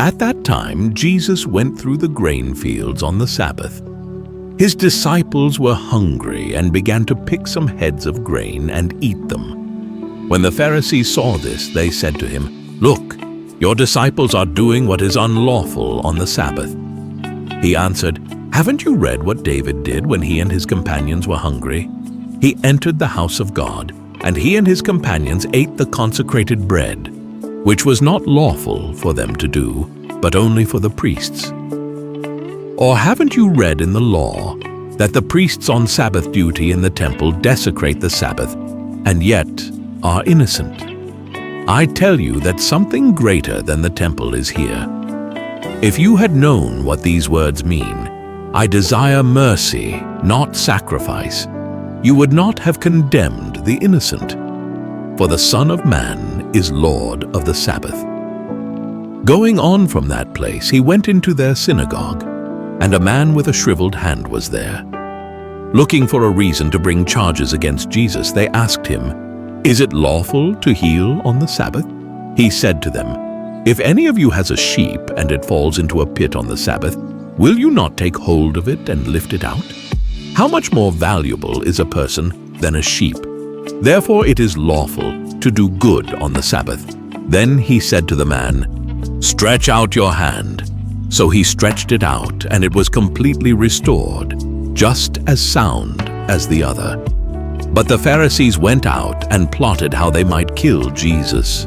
At that time, Jesus went through the grain fields on the Sabbath. His disciples were hungry and began to pick some heads of grain and eat them. When the Pharisees saw this, they said to him, "Look, your disciples are doing what is unlawful on the Sabbath." He answered, "Haven't you read what David did when he and his companions were hungry? He entered the house of God, and he and his companions ate the consecrated bread, which was not lawful for them to do, but only for the priests. Or haven't you read in the law that the priests on Sabbath duty in the temple desecrate the Sabbath, and yet are innocent? I tell you that something greater than the temple is here. If you had known what these words mean, 'I desire mercy, not sacrifice,' you would not have condemned the innocent. For the Son of Man is Lord of the Sabbath." Going on from that place, he went into their synagogue, and a man with a shriveled hand was there. Looking for a reason to bring charges against Jesus, they asked him, "Is it lawful to heal on the Sabbath?" He said to them, "If any of you has a sheep and it falls into a pit on the Sabbath, will you not take hold of it and lift it out? How much more valuable is a person than a sheep? Therefore it is lawful to do good on the Sabbath." Then he said to the man, "Stretch out your hand." So he stretched it out, and it was completely restored, just as sound as the other. But the Pharisees went out and plotted how they might kill Jesus.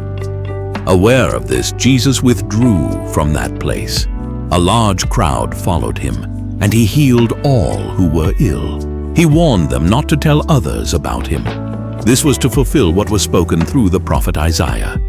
Aware of this, Jesus withdrew from that place. A large crowd followed him, and he healed all who were ill. He warned them not to tell others about him. This was to fulfill what was spoken through the prophet Isaiah.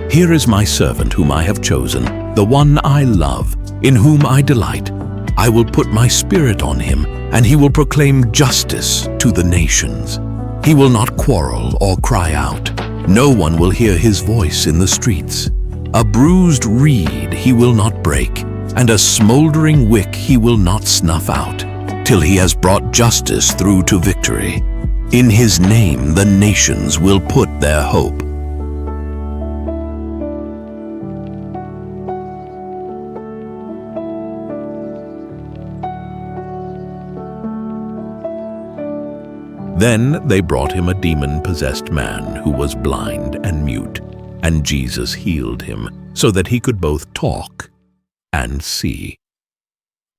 "Here is my servant whom I have chosen, the one I love, in whom I delight. I will put my spirit on him, and he will proclaim justice to the nations. He will not quarrel or cry out. No one will hear his voice in the streets. A bruised reed he will not break, and a smoldering wick he will not snuff out, till he has brought justice through to victory. In his name the nations will put their hope." Then they brought him a demon-possessed man who was blind and mute, and Jesus healed him, so that he could both talk and see.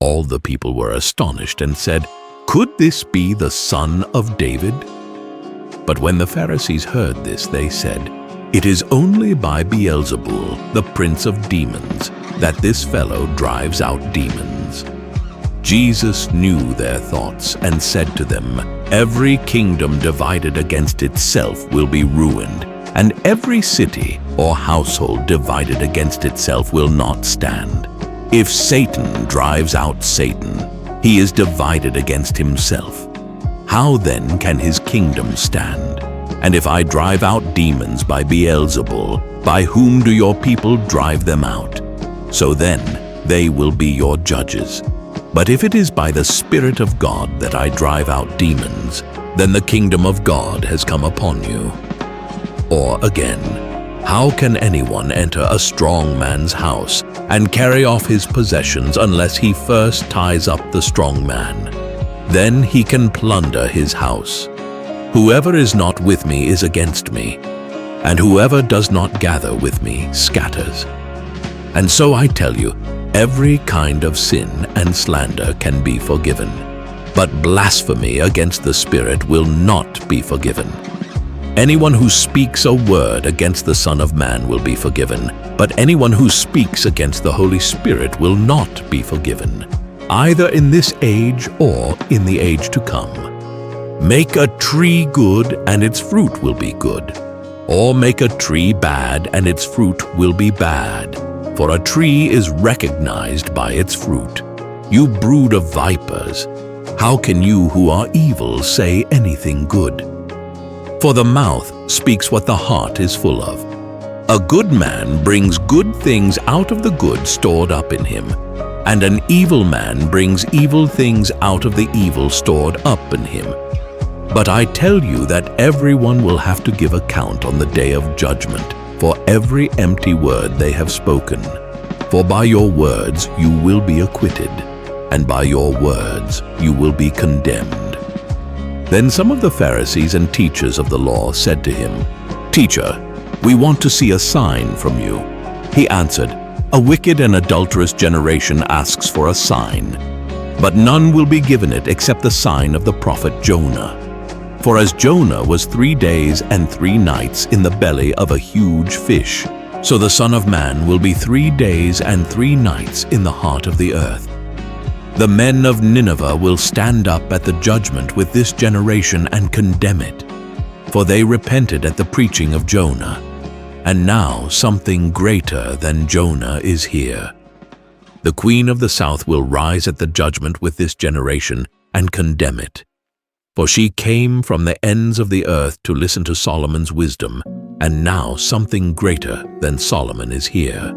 All the people were astonished and said, "Could this be the son of David?" But when the Pharisees heard this, they said, "It is only by Beelzebul, the prince of demons, that this fellow drives out demons." Jesus knew their thoughts and said to them, "Every kingdom divided against itself will be ruined, and every city or household divided against itself will not stand. If Satan drives out Satan, he is divided against himself. How then can his kingdom stand? And if I drive out demons by Beelzebul, by whom do your people drive them out? So then they will be your judges. But if it is by the Spirit of God that I drive out demons, then the kingdom of God has come upon you. Or again, how can anyone enter a strong man's house and carry off his possessions unless he first ties up the strong man? Then he can plunder his house. Whoever is not with me is against me, and whoever does not gather with me scatters. And so I tell you, every kind of sin and slander can be forgiven, but blasphemy against the Spirit will not be forgiven. Anyone who speaks a word against the Son of Man will be forgiven, but anyone who speaks against the Holy Spirit will not be forgiven, either in this age or in the age to come. Make a tree good, and its fruit will be good, or make a tree bad, and its fruit will be bad. For a tree is recognized by its fruit. You brood of vipers, how can you who are evil say anything good? For the mouth speaks what the heart is full of. A good man brings good things out of the good stored up in him, and an evil man brings evil things out of the evil stored up in him. But I tell you that everyone will have to give account on the day of judgment for every empty word they have spoken. For by your words you will be acquitted, and by your words you will be condemned." Then some of the Pharisees and teachers of the law said to him, "Teacher, we want to see a sign from you." He answered, "A wicked and adulterous generation asks for a sign, but none will be given it except the sign of the prophet Jonah. For as Jonah was 3 days and 3 nights in the belly of a huge fish, so the Son of Man will be 3 days and 3 nights in the heart of the earth. The men of Nineveh will stand up at the judgment with this generation and condemn it, for they repented at the preaching of Jonah, and now something greater than Jonah is here. The queen of the south will rise at the judgment with this generation and condemn it. For she came from the ends of the earth to listen to Solomon's wisdom, and now something greater than Solomon is here.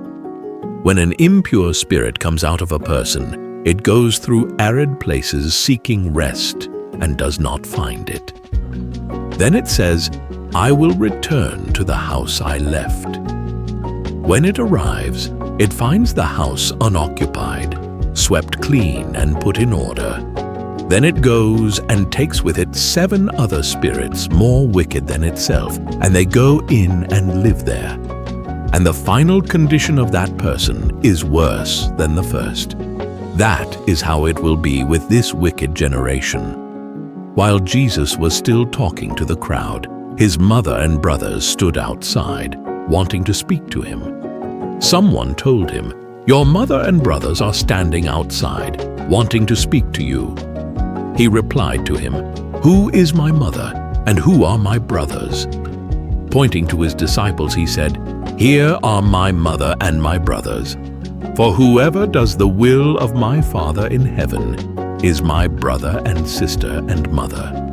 When an impure spirit comes out of a person, it goes through arid places seeking rest and does not find it. Then it says, 'I will return to the house I left.' When it arrives, it finds the house unoccupied, swept clean and put in order. Then it goes and takes with it 7 other spirits more wicked than itself, and they go in and live there. And the final condition of that person is worse than the first. That is how it will be with this wicked generation." While Jesus was still talking to the crowd, his mother and brothers stood outside, wanting to speak to him. Someone told him, "Your mother and brothers are standing outside, wanting to speak to you." He replied to him, "Who is my mother, and who are my brothers?" Pointing to his disciples, he said, "Here are my mother and my brothers. For whoever does the will of my Father in heaven is my brother and sister and mother."